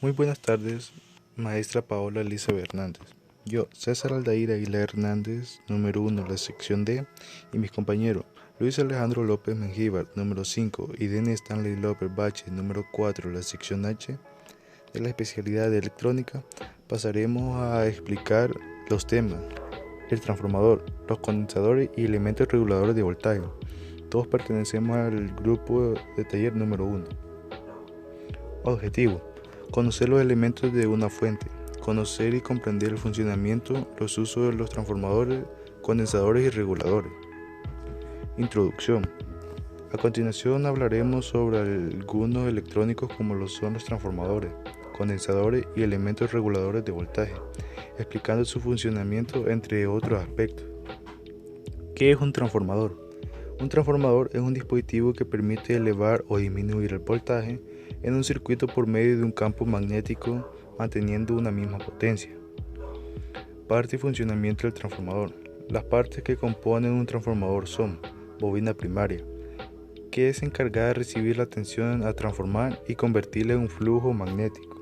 Muy buenas tardes, maestra Paola Elizabeth Hernández. Yo, César Aldair Aguilar Hernández, número 1, la sección D, y mis compañeros Luis Alejandro López Mengíbar, número 5, y Denis Stanley López Bache, número 4, la sección H, de la especialidad de electrónica, pasaremos a explicar los temas: el transformador, los condensadores y elementos reguladores de voltaje. Todos pertenecemos al grupo de taller número 1. Objetivo: conocer los elementos de una fuente, conocer y comprender el funcionamiento, los usos de los transformadores, condensadores y reguladores. Introducción. A continuación hablaremos sobre algunos electrónicos como lo son los transformadores, condensadores y elementos reguladores de voltaje, explicando su funcionamiento entre otros aspectos. ¿Qué es un transformador? Un transformador es un dispositivo que permite elevar o disminuir el voltaje en un circuito por medio de un campo magnético manteniendo una misma potencia. Parte y funcionamiento del transformador. Las partes que componen un transformador son: bobina primaria, que es encargada de recibir la tensión a transformar y convertirla en un flujo magnético.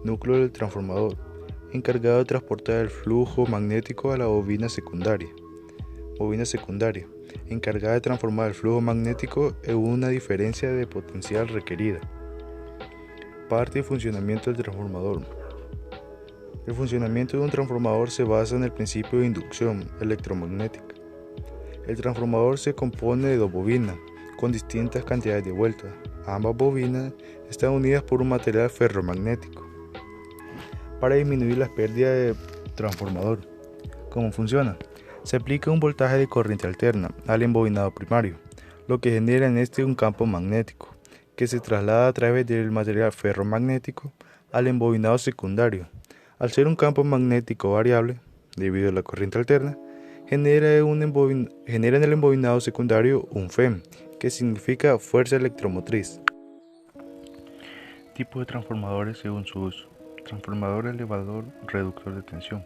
Núcleo del transformador, encargado de transportar el flujo magnético a la bobina secundaria. Bobina secundaria, encargada de transformar el flujo magnético en una diferencia de potencial requerida. Parte y funcionamiento del transformador. El funcionamiento de un transformador se basa en el principio de inducción electromagnética. El transformador se compone de dos bobinas con distintas cantidades de vueltas. Ambas bobinas están unidas por un material ferromagnético para disminuir las pérdidas de transformador. ¿Cómo funciona? Se aplica un voltaje de corriente alterna al embobinado primario, lo que genera en este un campo magnético que se traslada a través del material ferromagnético al embobinado secundario. Al ser un campo magnético variable, debido a la corriente alterna, genera en el embobinado secundario un FEM, que significa fuerza electromotriz. Tipo de transformadores según su uso. Transformador elevador, reductor de tensión.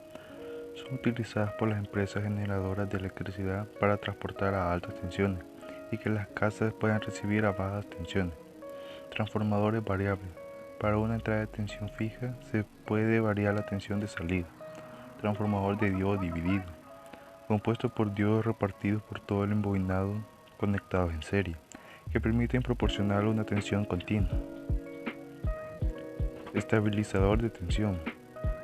Son utilizadas por las empresas generadoras de electricidad para transportar a altas tensiones y que las casas puedan recibir a bajas tensiones. Transformadores variables. Para una entrada de tensión fija se puede variar la tensión de salida. Transformador de diodo dividido, compuesto por diodos repartidos por todo el embobinado conectados en serie, que permiten proporcionar una tensión continua. Estabilizador de tensión.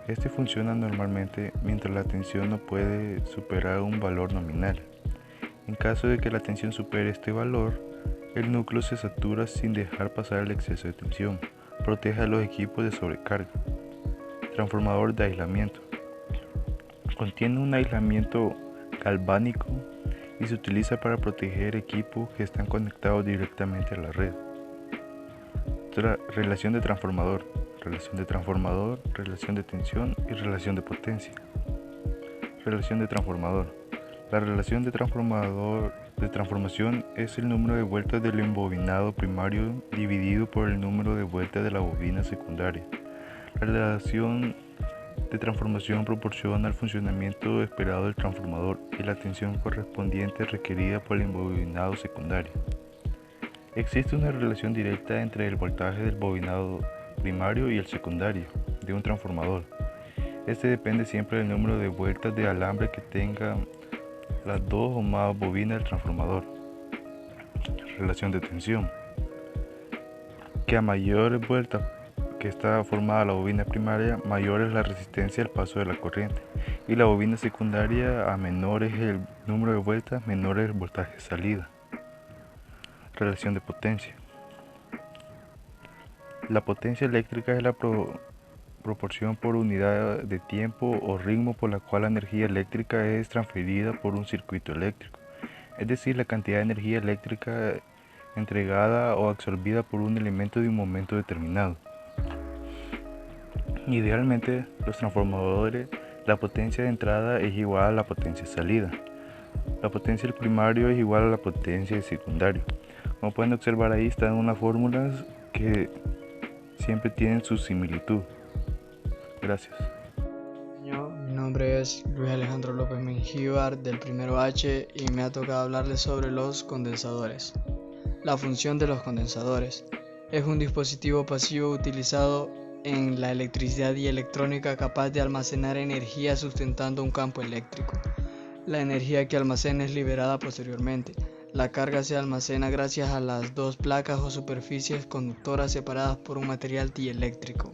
Este funciona normalmente mientras la tensión no puede superar un valor nominal. En caso de que la tensión supere este valor, el núcleo se satura sin dejar pasar el exceso de tensión. Protege a los equipos de sobrecarga. Transformador de aislamiento. Contiene un aislamiento galvánico y se utiliza para proteger equipos que están conectados directamente a la red. Relación de transformador. Relación de transformador, relación de tensión y relación de potencia. Relación de transformador. La relación de transformación es el número de vueltas del embobinado primario dividido por el número de vueltas de la bobina secundaria. La relación de transformación proporciona el funcionamiento esperado del transformador y la tensión correspondiente requerida por el embobinado secundario. Existe una relación directa entre el voltaje del bobinado primario y el secundario de un transformador. Este depende siempre del número de vueltas de alambre que tengan las dos o más bobinas del transformador. Relación de tensión, que a mayores vueltas que está formada la bobina primaria, mayor es la resistencia al paso de la corriente, y la bobina secundaria, a menor es el número de vueltas, menor es el voltaje de salida. Relación de potencia. La potencia eléctrica es la proporción por unidad de tiempo o ritmo por la cual la energía eléctrica es transferida por un circuito eléctrico, es decir, la cantidad de energía eléctrica entregada o absorbida por un elemento de un momento determinado. Idealmente, los transformadores, la potencia de entrada es igual a la potencia de salida. La potencia del primario es igual a la potencia del secundario. Como pueden observar, ahí están unas fórmulas que siempre tienen su similitud. Gracias. Mi nombre es Luis Alejandro López Mengíbar del primero H y me ha tocado hablarles sobre los condensadores. La función de los condensadores es un dispositivo pasivo utilizado en la electricidad y electrónica capaz de almacenar energía sustentando un campo eléctrico. La energía que almacena es liberada posteriormente. La carga se almacena gracias a las dos placas o superficies conductoras separadas por un material dieléctrico.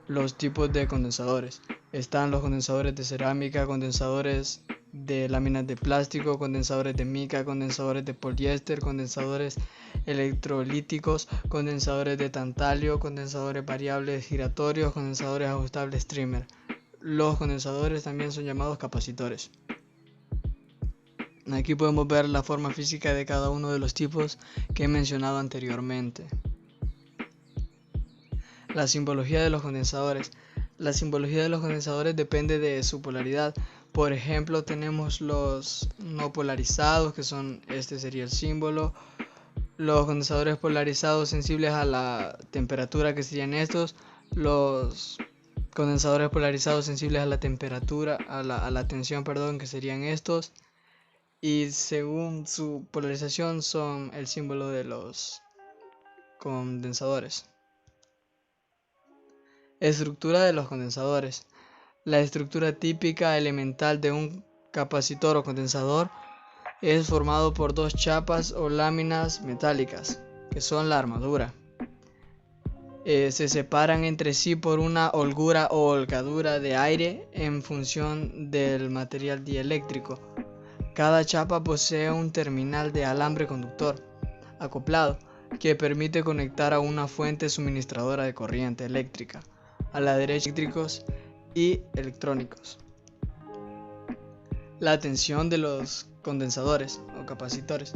Los tipos de condensadores. Están los condensadores de cerámica, condensadores de láminas de plástico, condensadores de mica, condensadores de poliéster, condensadores electrolíticos, condensadores de tantalio, condensadores variables giratorios, condensadores ajustables trimmer. Los condensadores también son llamados capacitores. Aquí podemos ver la forma física de cada uno de los tipos que he mencionado anteriormente. La simbología de los condensadores. La simbología de los condensadores depende de su polaridad. Por ejemplo, tenemos los no polarizados, que son, este sería el símbolo. Los condensadores polarizados sensibles a la temperatura, que serían estos. Los condensadores polarizados sensibles a la temperatura, a la tensión, que serían estos. Y según su polarización son el símbolo de los condensadores. Estructura de los condensadores. La estructura típica elemental de un capacitor o condensador es formado por dos chapas o láminas metálicas, que son la armadura. Se separan entre sí por una holgura o holgadura de aire en función del material dieléctrico. Cada chapa posee un terminal de alambre conductor acoplado que permite conectar a una fuente suministradora de corriente eléctrica. A la derecha eléctricos y electrónicos. La tensión de los condensadores o capacitores.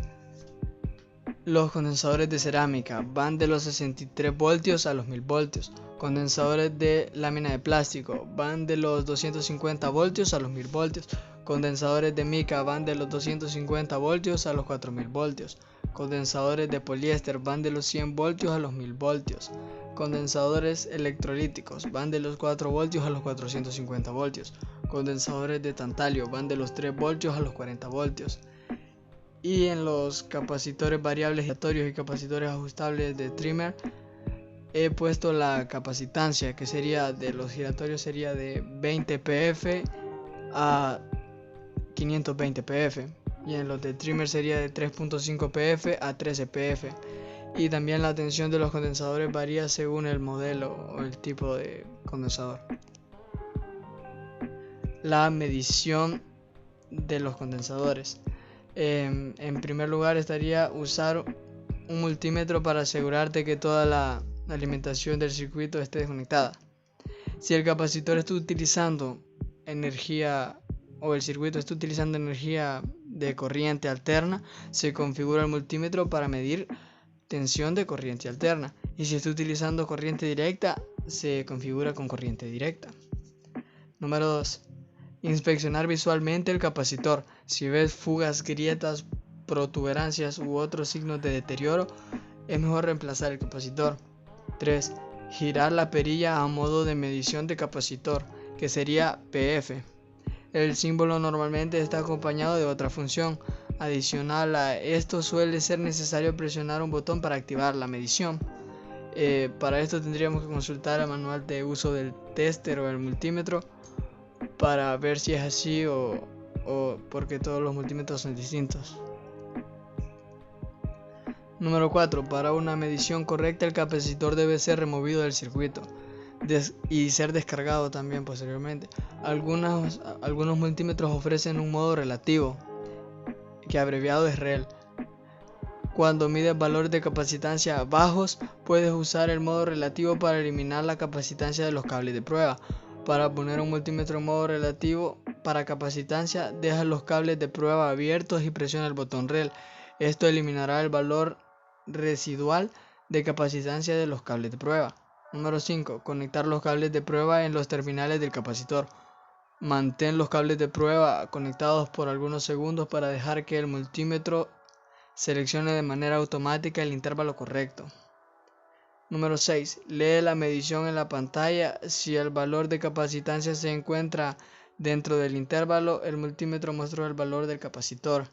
Los condensadores de cerámica van de los 63 voltios a los 1000 voltios. Condensadores de lámina de plástico van de los 250 voltios a los 1000 voltios. Condensadores de mica van de los 250 voltios a los 4000 voltios. Condensadores de poliéster van de los 100 voltios a los 1000 voltios. Condensadores electrolíticos van de los 4 voltios a los 450 voltios. Condensadores de tantalio van de los 3 voltios a los 40 voltios. Y en los capacitores variables giratorios y capacitores ajustables de trimmer he puesto la capacitancia, que sería de los giratorios sería de 20 pf a 520 pf. Y en los de trimmer sería de 3.5 pf a 13 pf. Y también la tensión de los condensadores varía según el modelo o el tipo de condensador. La medición de los condensadores. En primer lugar estaría usar un multímetro para asegurarte que toda la alimentación del circuito esté desconectada. Si el capacitor está utilizando energía o el circuito está utilizando energía de corriente alterna, se configura el multímetro para medir tensión de corriente alterna, y si está utilizando corriente directa, se configura con corriente directa. Número 2. Inspeccionar visualmente el capacitor. Si ves fugas, grietas, protuberancias u otros signos de deterioro, es mejor reemplazar el capacitor. 3. Girar la perilla a modo de medición de capacitor, que sería PF. El símbolo normalmente está acompañado de otra función. Adicional a esto suele ser necesario presionar un botón para activar la medición. Para esto tendríamos que consultar el manual de uso del tester o el multímetro para ver si es así o porque todos los multímetros son distintos. Número 4. Para una medición correcta el capacitor debe ser removido del circuito y ser descargado también posteriormente. Algunos multímetros ofrecen un modo relativo, que abreviado es REL. Cuando mides valores de capacitancia bajos, puedes usar el modo relativo para eliminar la capacitancia de los cables de prueba. Para poner un multímetro en modo relativo para capacitancia, deja los cables de prueba abiertos y presiona el botón REL. Esto eliminará el valor residual de capacitancia de los cables de prueba. Número 5. Conectar los cables de prueba en los terminales del capacitor. Mantén los cables de prueba conectados por algunos segundos para dejar que el multímetro seleccione de manera automática el intervalo correcto. Número 6. Lee la medición en la pantalla. Si el valor de capacitancia se encuentra dentro del intervalo, el multímetro mostró el valor del capacitor.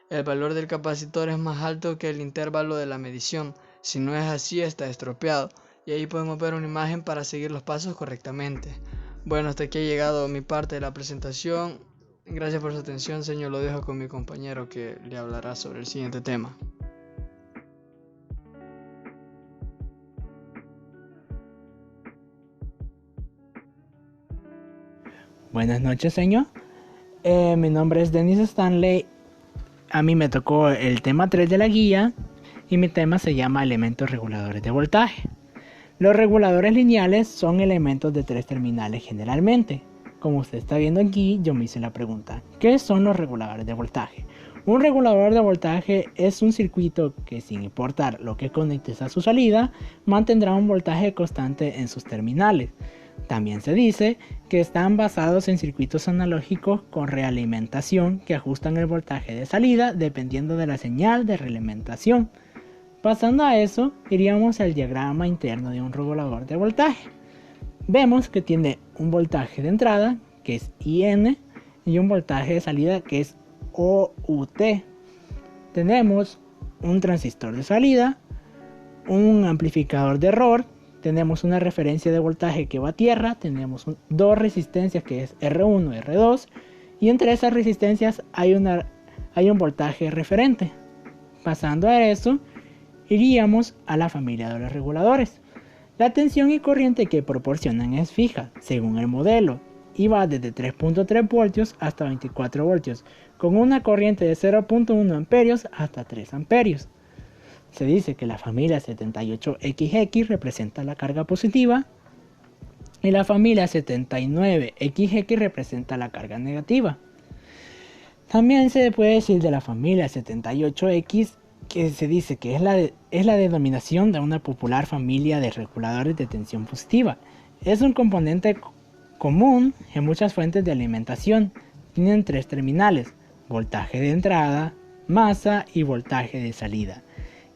El valor del capacitor es más alto que el intervalo de la medición. Si no es así, está estropeado. y ahí podemos ver una imagen para seguir los pasos correctamente. Bueno, hasta aquí ha llegado mi parte de la presentación. Gracias por su atención, señor. Lo dejo con mi compañero que le hablará sobre el siguiente tema. Buenas noches, señor. Mi nombre es Dennis Stanley. A mí me tocó el tema 3 de la guía y mi tema se llama elementos reguladores de voltaje. Los reguladores lineales son elementos de 3 terminales generalmente. Como usted está viendo aquí, yo me hice la pregunta, ¿qué son los reguladores de voltaje? Un regulador de voltaje es un circuito que, sin importar lo que conectes a su salida, mantendrá un voltaje constante en sus terminales. También se dice que están basados en circuitos analógicos con realimentación que ajustan el voltaje de salida dependiendo de la señal de realimentación. Pasando a eso, iríamos al diagrama interno de un regulador de voltaje. Vemos que tiene un voltaje de entrada, que es IN, y un voltaje de salida, que es OUT. Tenemos un transistor de salida, un amplificador de error, tenemos una referencia de voltaje que va a tierra, tenemos dos resistencias que es R1 y R2, y entre esas resistencias hay un voltaje referente. Pasando a eso, iríamos a la familia de los reguladores. La tensión y corriente que proporcionan es fija, según el modelo, y va desde 3.3 voltios hasta 24 voltios, con una corriente de 0.1 amperios hasta 3 amperios. Se dice que la familia 78XX representa la carga positiva y la familia 79XX representa la carga negativa. También se puede decir de la familia 78X que se dice que es la denominación de una popular familia de reguladores de tensión positiva. Es un componente común en muchas fuentes de alimentación. Tienen 3 terminales: voltaje de entrada, masa y voltaje de salida,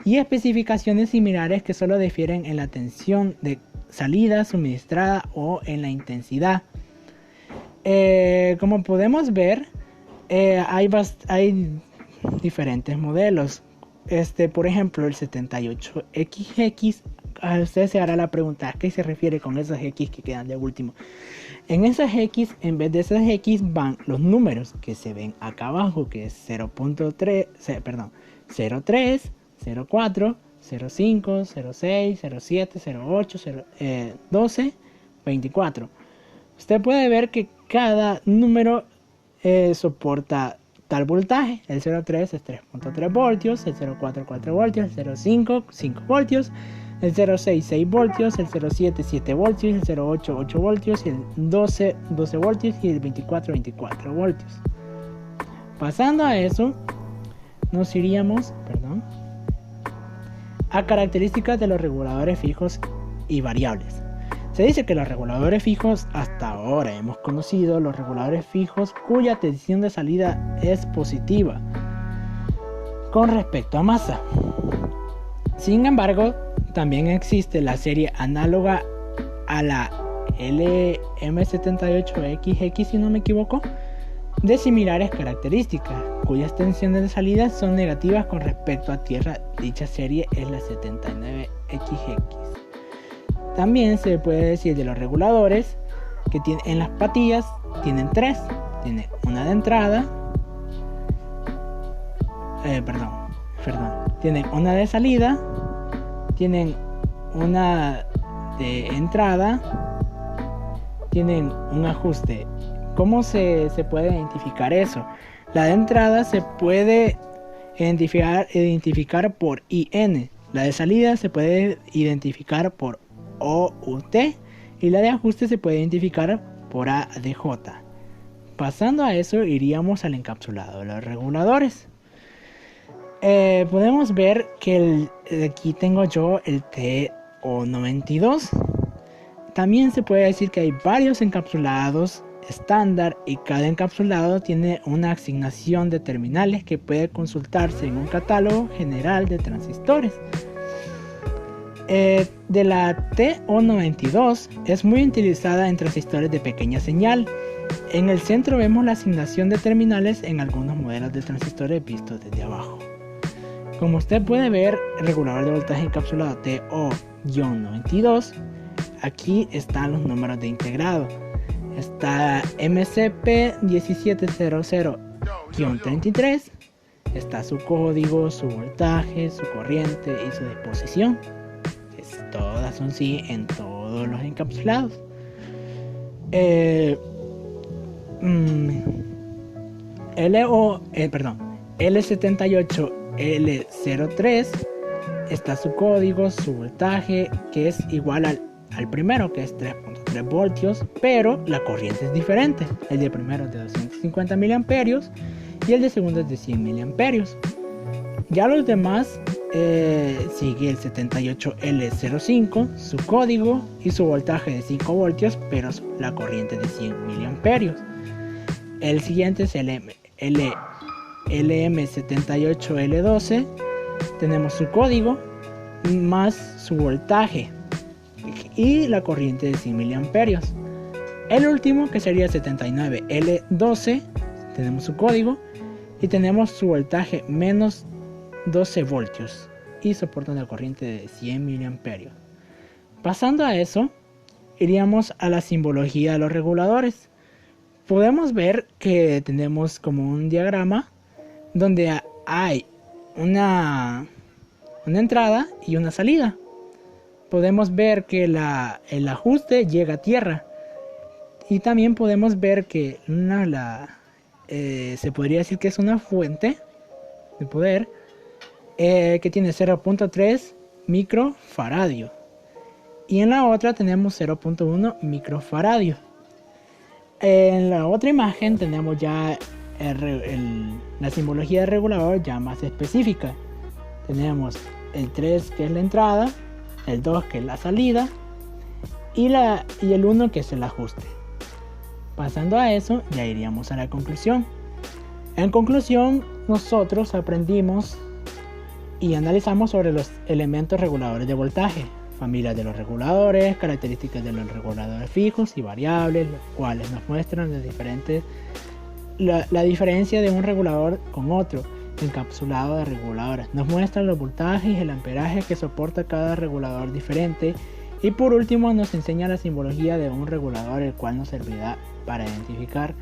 y especificaciones similares que solo difieren en la tensión de salida suministrada o en la intensidad. Como podemos ver, hay diferentes modelos. Por ejemplo, el 78XX, a usted se hará la pregunta, ¿a qué se refiere con esas X que quedan de último? En esas X, en vez de esas X, van los números que se ven acá abajo, que es 03, 04, 05, 06, 07, 08, 12, 24. Usted puede ver que cada número soporta tal voltaje. El 03 es 3.3 voltios, el 04 4 voltios, el 05 5 voltios, el 06 6 voltios, el 07 7 voltios, el 08 8 voltios, el 12 12 voltios y el 24 24 voltios. Pasando a eso, nos iríamos, a características de los reguladores fijos y variables. Se dice que los reguladores fijos, hasta ahora hemos conocido los reguladores fijos cuya tensión de salida es positiva con respecto a masa. Sin embargo, también existe la serie análoga a la LM78XX, si no me equivoco, de similares características, cuyas tensiones de salida son negativas con respecto a tierra. Dicha serie es la 79XX. También se puede decir de los reguladores que en las patillas tienen 3. Tiene una de entrada, tienen una de salida, tienen una de entrada, tienen un ajuste. ¿Cómo se puede identificar eso? La de entrada se puede identificar por IN, la de salida se puede identificar por OUT y la de ajuste se puede identificar por ADJ. Pasando a eso, iríamos al encapsulado de los reguladores. Podemos ver que aquí tengo yo el TO92. También se puede decir que hay varios encapsulados estándar y cada encapsulado tiene una asignación de terminales que puede consultarse en un catálogo general de transistores. De la TO92 es muy utilizada en transistores de pequeña señal. En el centro vemos la asignación de terminales en algunos modelos de transistores vistos desde abajo. Como usted puede ver, el regulador de voltaje encapsulado MCP-92, aquí están los números de integrado. Está MCP-1700-33, está su código, su voltaje, su corriente y su disposición. Todas son sí en todos los encapsulados. L78L03 está su código, su voltaje, que es igual al primero, que es 3.3 voltios, pero la corriente es diferente. El de primero es de 250 miliamperios y el de segundo es de 100 miliamperios. Ya los demás sigue el 78L05, su código y su voltaje de 5 voltios, pero la corriente de 100 miliamperios. El siguiente es el LM78L12, tenemos su código más su voltaje y la corriente de 100 miliamperios. El último, que sería el 79L12, tenemos su código y tenemos su voltaje menos 12 voltios y soporta una corriente de 100 miliamperios. Pasando a eso, iríamos a la simbología de los reguladores. Podemos ver que tenemos como un diagrama donde hay una entrada y una salida. Podemos ver que el ajuste llega a tierra, y también podemos ver que se podría decir que es una fuente de poder que tiene 0.3 microfaradio, y en la otra tenemos 0.1 microfaradio. En la otra imagen tenemos ya la simbología del regulador ya más específica. Tenemos el 3, que es la entrada, el 2, que es la salida, y el 1, que es el ajuste. Pasando a eso, ya iríamos a la conclusión. En conclusión, nosotros aprendimos y analizamos sobre los elementos reguladores de voltaje, familias de los reguladores, características de los reguladores fijos y variables, los cuales nos muestran la diferencia de un regulador con otro encapsulado de reguladores. Nos muestran los voltajes y el amperaje que soporta cada regulador diferente, y por último nos enseña la simbología de un regulador, el cual nos servirá para identificar.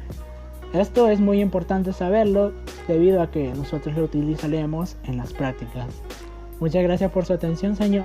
Esto es muy importante saberlo debido a que nosotros lo utilizaremos en las prácticas. Muchas gracias por su atención, señor.